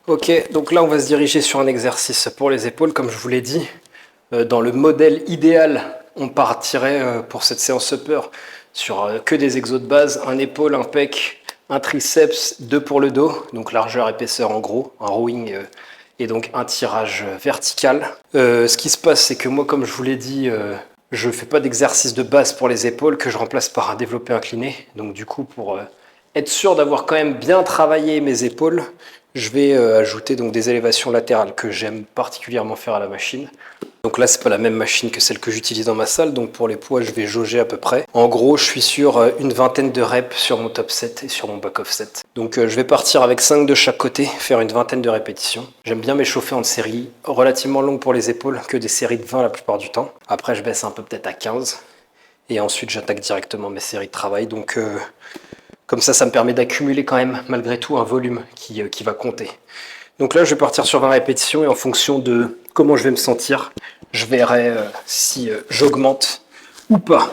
Ok, donc là on va se diriger sur un exercice pour les épaules, comme je vous l'ai dit. Dans le modèle idéal, on partirait pour cette séance upper sur que des exos de base, un épaule, un pec, un triceps, deux pour le dos, donc largeur, épaisseur en gros, un rowing et donc un tirage vertical. Ce qui se passe, c'est que moi, comme je vous l'ai dit, je ne fais pas d'exercice de base pour les épaules que je remplace par un développé incliné. Donc du coup, pour être sûr d'avoir quand même bien travaillé mes épaules, je vais ajouter donc des élévations latérales que j'aime particulièrement faire à la machine. Donc là, c'est pas la même machine que celle que j'utilise dans ma salle, donc pour les poids, je vais jauger à peu près. En gros, je suis sur une vingtaine de reps sur mon top set et sur mon back off set. Donc je vais partir avec 5 de chaque côté, faire une vingtaine de répétitions. J'aime bien m'échauffer en séries relativement longues pour les épaules, que des séries de 20 la plupart du temps. Après, je baisse un peu peut-être à 15. Et ensuite, j'attaque directement mes séries de travail. Donc comme ça me permet d'accumuler quand même, malgré tout, un volume qui va compter. Donc là, je vais partir sur 20 répétitions et en fonction de comment je vais me sentir, je verrai si j'augmente ou pas.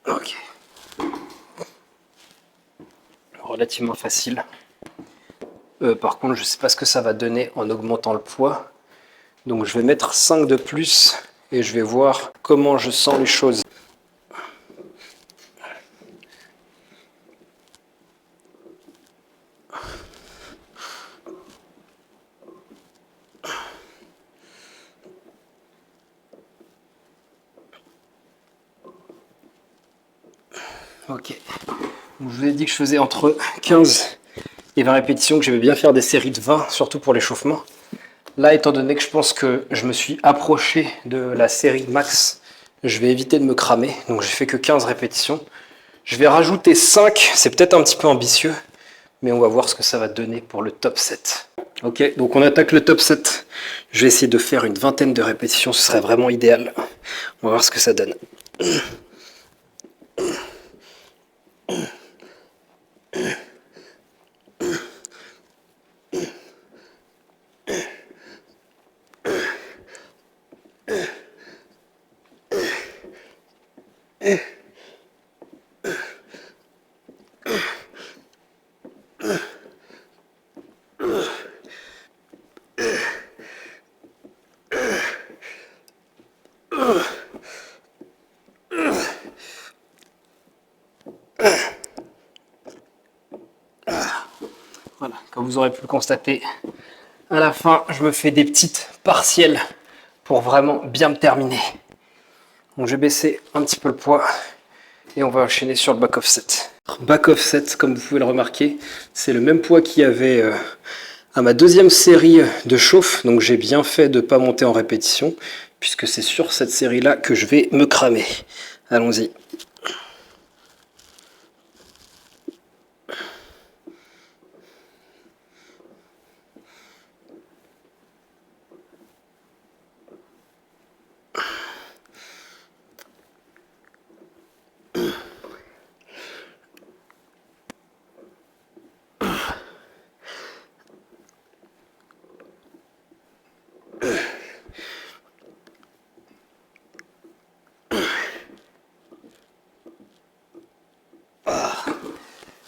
Ok. Relativement facile. Par contre, je ne sais pas ce que ça va donner en augmentant le poids. Donc je vais mettre 5 de plus et je vais voir comment je sens les choses. Ok. Donc, je vous ai dit que je faisais entre 15 et 20 répétitions, que j'aimais bien faire des séries de 20, surtout pour l'échauffement. Là, étant donné que je pense que je me suis approché de la série max, je vais éviter de me cramer. Donc j'ai fait que 15 répétitions. Je vais rajouter 5, c'est peut-être un petit peu ambitieux, mais on va voir ce que ça va donner pour le top 7. Ok, donc on attaque le top 7. Je vais essayer de faire une vingtaine de répétitions, ce serait vraiment idéal. On va voir ce que ça donne. Voilà, comme vous aurez pu le constater, à la fin, je me fais des petites partielles pour vraiment bien me terminer. Donc je vais baisser un petit peu le poids et on va enchaîner sur le back offset. Back offset, comme vous pouvez le remarquer, c'est le même poids qu'il y avait à ma deuxième série de chauffe. Donc j'ai bien fait de ne pas monter en répétition, puisque c'est sur cette série-là que je vais me cramer. Allons-y.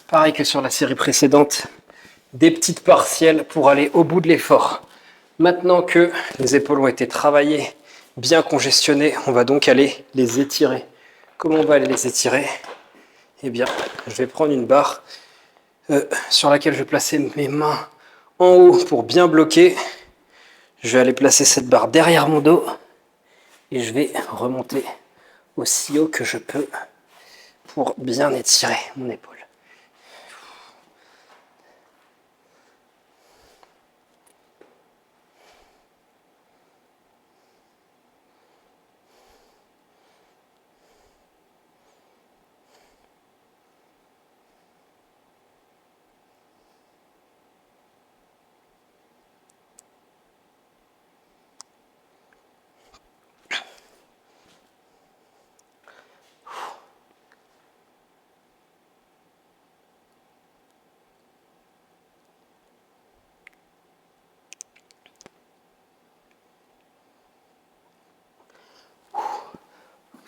Pareil que sur la série précédente, des petites partielles pour aller au bout de l'effort. Maintenant que les épaules ont été travaillées, bien congestionnées, on va donc aller les étirer. Comment on va aller les étirer? Eh bien, je vais prendre une barre sur laquelle je vais placer mes mains en haut pour bien bloquer. Je vais aller placer cette barre derrière mon dos et je vais remonter aussi haut que je peux pour bien étirer mon épaule.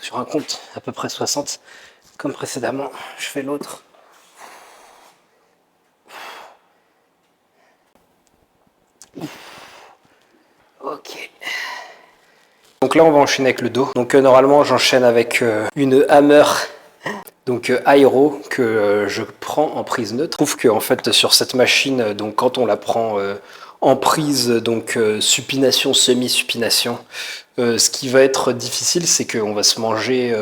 sur un compte à peu près 60 comme précédemment. Je fais l'autre. Ok. Donc là on va enchaîner avec le dos. Donc normalement j'enchaîne avec une hammer donc aéro que je prends en prise neutre. Je trouve que en fait sur cette machine, donc quand on la prend en prise donc supination, semi-supination, ce qui va être difficile, c'est qu'on va se manger.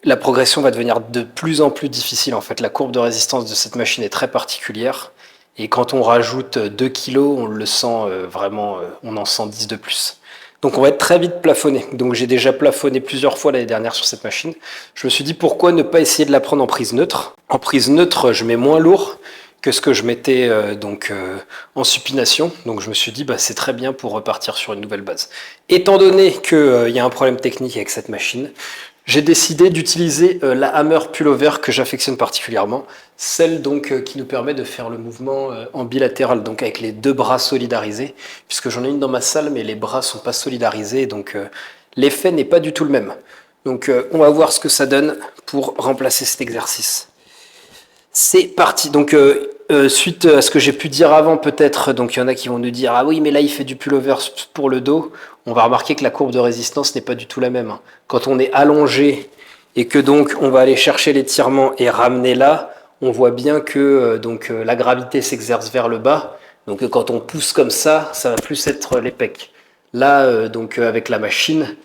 La progression va devenir de plus en plus difficile. En fait, la courbe de résistance de cette machine est très particulière. Et quand on rajoute 2 kilos, on le sent vraiment, on en sent 10 de plus. Donc on va être très vite plafonné. Donc j'ai déjà plafonné plusieurs fois l'année dernière sur cette machine. Je me suis dit pourquoi ne pas essayer de la prendre en prise neutre. En prise neutre, je mets moins lourd que ce que je mettais en supination. Donc je me suis dit c'est très bien pour repartir sur une nouvelle base. Étant donné qu'il y a un problème technique avec cette machine, j'ai décidé d'utiliser la hammer pullover que j'affectionne particulièrement, celle donc qui nous permet de faire le mouvement en bilatéral, donc avec les deux bras solidarisés, puisque j'en ai une dans ma salle, mais les bras sont pas solidarisés, donc l'effet n'est pas du tout le même. Donc on va voir ce que ça donne pour remplacer cet exercice. C'est parti. Donc suite à ce que j'ai pu dire avant, peut-être, donc il y en a qui vont nous dire ah oui, mais là il fait du pullover pour le dos. On va remarquer que la courbe de résistance n'est pas du tout la même. Quand on est allongé et que donc on va aller chercher l'étirement et ramener là, on voit bien que la gravité s'exerce vers le bas. Donc quand on pousse comme ça va plus être les pecs. Là, avec la machine,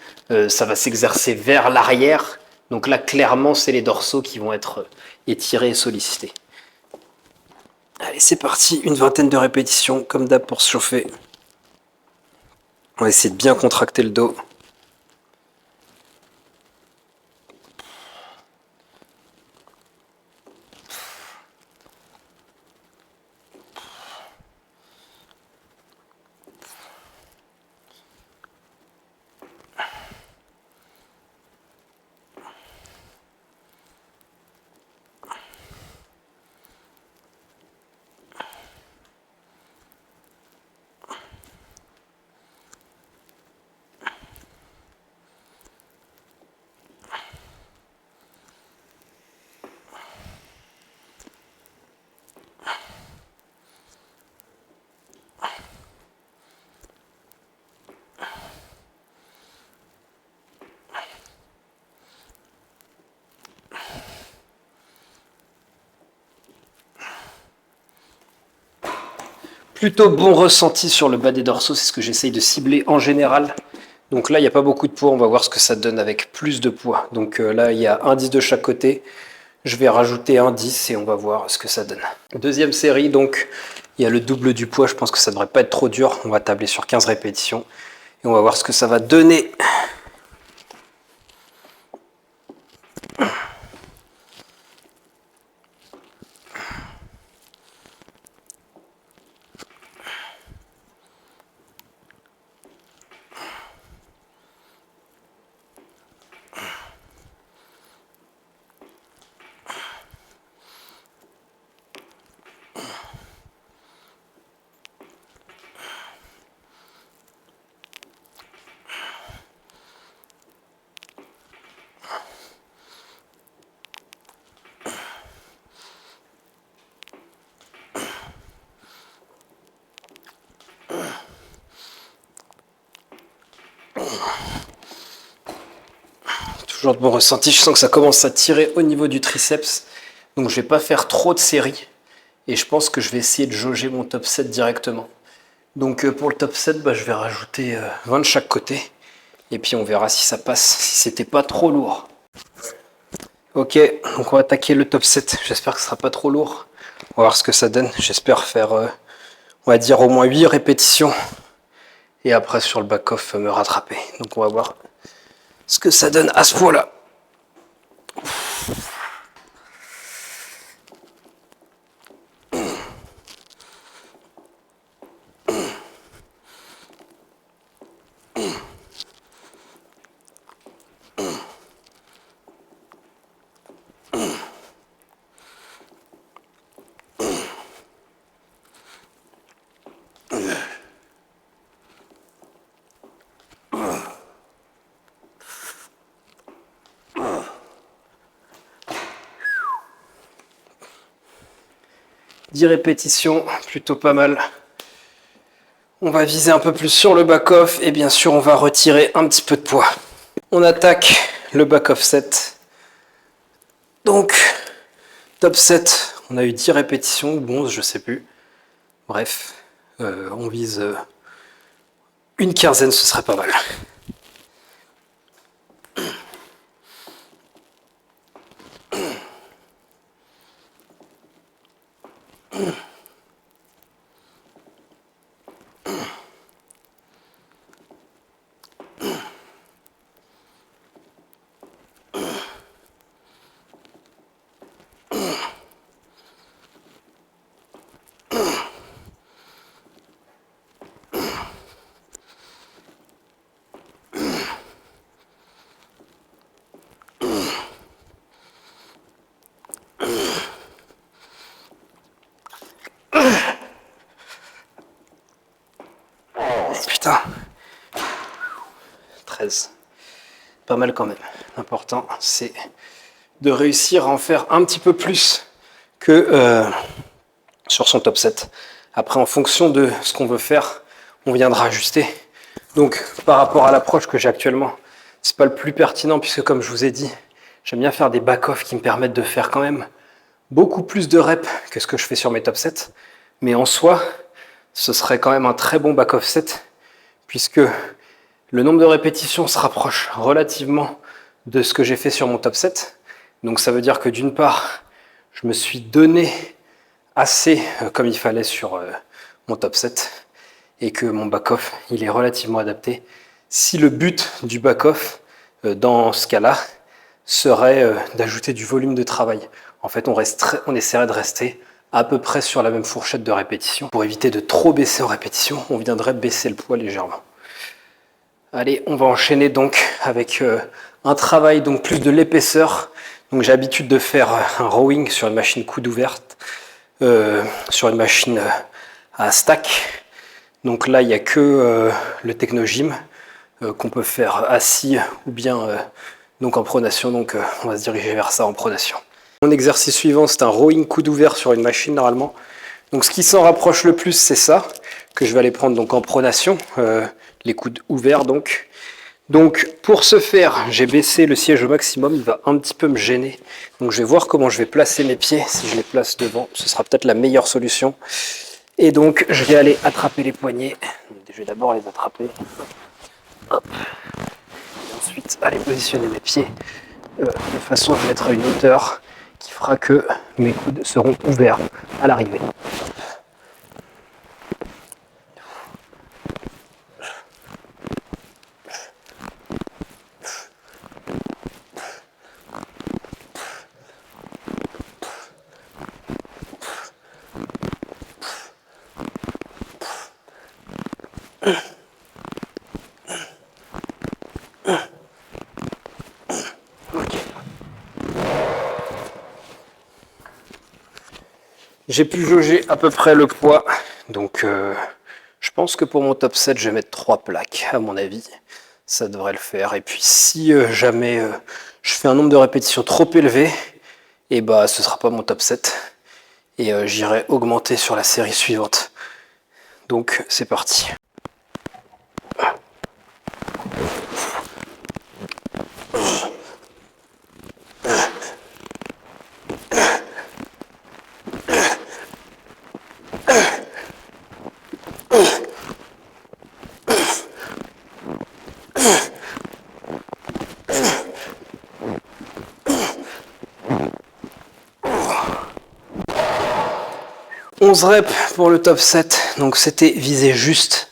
ça va s'exercer vers l'arrière. Donc là, clairement, c'est les dorsaux qui vont être étirés et sollicités. Allez, c'est parti, une vingtaine de répétitions, comme d'hab pour se chauffer. On va essayer de bien contracter le dos. Plutôt bon ressenti sur le bas des dorsaux, c'est ce que j'essaye de cibler en général. Donc là, il n'y a pas beaucoup de poids, on va voir ce que ça donne avec plus de poids. Donc là, il y a un 10 de chaque côté. Je vais rajouter un 10 et on va voir ce que ça donne. Deuxième série, donc il y a le double du poids, je pense que ça ne devrait pas être trop dur. On va tabler sur 15 répétitions et on va voir ce que ça va donner. Toujours de bon ressenti, je sens que ça commence à tirer au niveau du triceps. Donc je ne vais pas faire trop de séries. Et je pense que je vais essayer de jauger mon top 7 directement. Donc pour le top 7, je vais rajouter 20 de chaque côté. Et puis on verra si ça passe, si c'était pas trop lourd. Ok, donc on va attaquer le top 7. J'espère que ce sera pas trop lourd. On va voir ce que ça donne. J'espère faire, on va dire, au moins 8 répétitions. Et après sur le back-off, me rattraper. Donc on va voir ce que ça donne à ce point-là. 10 répétitions, plutôt pas mal. On va viser un peu plus sur le back-off et bien sûr on va retirer un petit peu de poids. On attaque le back-off set. Donc, top set, on a eu 10 répétitions ou 11, je sais plus. Bref, on vise une quinzaine, ce serait pas mal. Putain, 13. Pas mal quand même. L'important, c'est de réussir à en faire un petit peu plus que sur son top 7. Après, en fonction de ce qu'on veut faire, on viendra ajuster. Donc, par rapport à l'approche que j'ai actuellement, c'est pas le plus pertinent puisque, comme je vous ai dit, j'aime bien faire des back-off qui me permettent de faire quand même beaucoup plus de reps que ce que je fais sur mes top 7. Mais en soi, ce serait quand même un très bon back-off set puisque le nombre de répétitions se rapproche relativement de ce que j'ai fait sur mon top 7. Donc ça veut dire que d'une part, je me suis donné assez comme il fallait sur mon top 7 et que mon back-off, il est relativement adapté. Si le but du back-off, dans ce cas-là, serait d'ajouter du volume de travail. En fait, on essaierait de rester à peu près sur la même fourchette de répétition. Pour éviter de trop baisser en répétition, on viendrait baisser le poids légèrement. Allez, on va enchaîner donc avec un travail donc plus de l'épaisseur. Donc j'ai l'habitude de faire un rowing sur une machine coude ouverte, sur une machine à stack. Donc là, il n'y a que le Technogym qu'on peut faire assis ou bien donc en pronation. Donc on va se diriger vers ça en pronation. Mon exercice suivant, c'est un rowing coude ouvert sur une machine normalement. Donc ce qui s'en rapproche le plus, c'est ça, que je vais aller prendre donc en pronation, les coudes ouverts donc. Donc pour ce faire, j'ai baissé le siège au maximum, il va un petit peu me gêner. Donc je vais voir comment je vais placer mes pieds, si je les place devant, ce sera peut-être la meilleure solution. Et donc je vais aller attraper les poignets, je vais d'abord les attraper. Hop. Et ensuite aller positionner mes pieds de façon à mettre à une hauteur qui fera que mes coudes seront ouverts à l'arrivée. J'ai pu jauger à peu près le poids, donc je pense que pour mon top 7, je vais mettre 3 plaques, à mon avis. Ça devrait le faire. Et puis si jamais je fais un nombre de répétitions trop élevé, et bah ce sera pas mon top 7. Et j'irai augmenter sur la série suivante. Donc c'est parti. « 11 reps pour le top 7, donc c'était visé juste.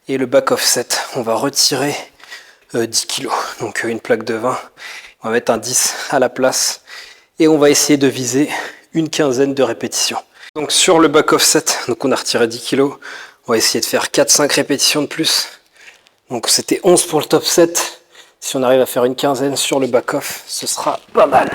Et le back off set, on va retirer 10 kg, donc une plaque de 20. On va mettre un 10 à la place et on va essayer de viser une quinzaine de répétitions. Donc sur le back off set, donc on a retiré 10 kg, on va essayer de faire 4-5 répétitions de plus. Donc c'était 11 pour le top 7. Si on arrive à faire une quinzaine sur le back off, ce sera pas mal.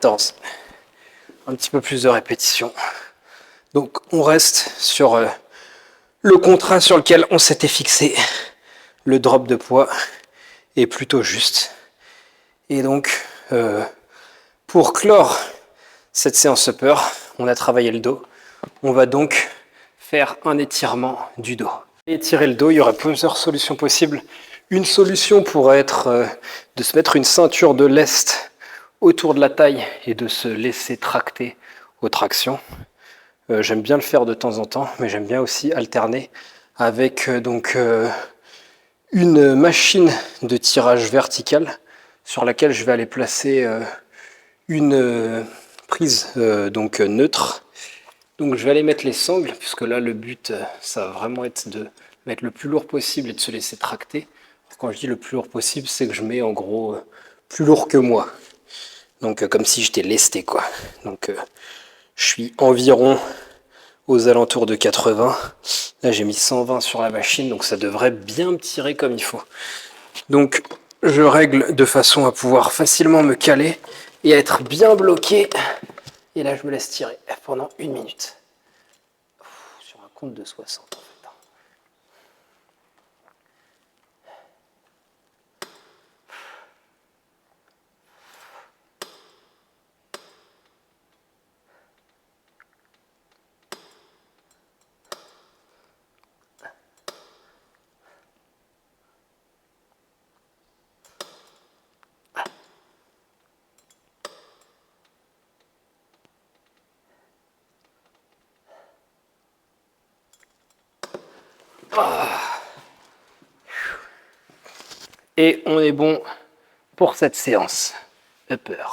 14. Un petit peu plus de répétitions. Donc on reste sur le contrat sur lequel on s'était fixé. Le drop de poids est plutôt juste. Et donc, pour clore cette séance upper, on a travaillé le dos. On va donc faire un étirement du dos. Étirer le dos, il y aurait plusieurs solutions possibles. Une solution pourrait être de se mettre une ceinture de lest autour de la taille et de se laisser tracter aux tractions. J'aime bien le faire de temps en temps, mais j'aime bien aussi alterner avec une machine de tirage vertical sur laquelle je vais aller placer une prise neutre. Donc je vais aller mettre les sangles, puisque là le but ça va vraiment être de mettre le plus lourd possible et de se laisser tracter. Quand je dis le plus lourd possible, c'est que je mets en gros plus lourd que moi. Donc comme si j'étais lesté quoi. Donc je suis environ aux alentours de 80. Là j'ai mis 120 sur la machine, donc ça devrait bien me tirer comme il faut. Donc je règle de façon à pouvoir facilement me caler et à être bien bloqué. Et là je me laisse tirer pendant 1 minute. Sur un compte de 60 en fait. Et on est bon pour cette séance upper.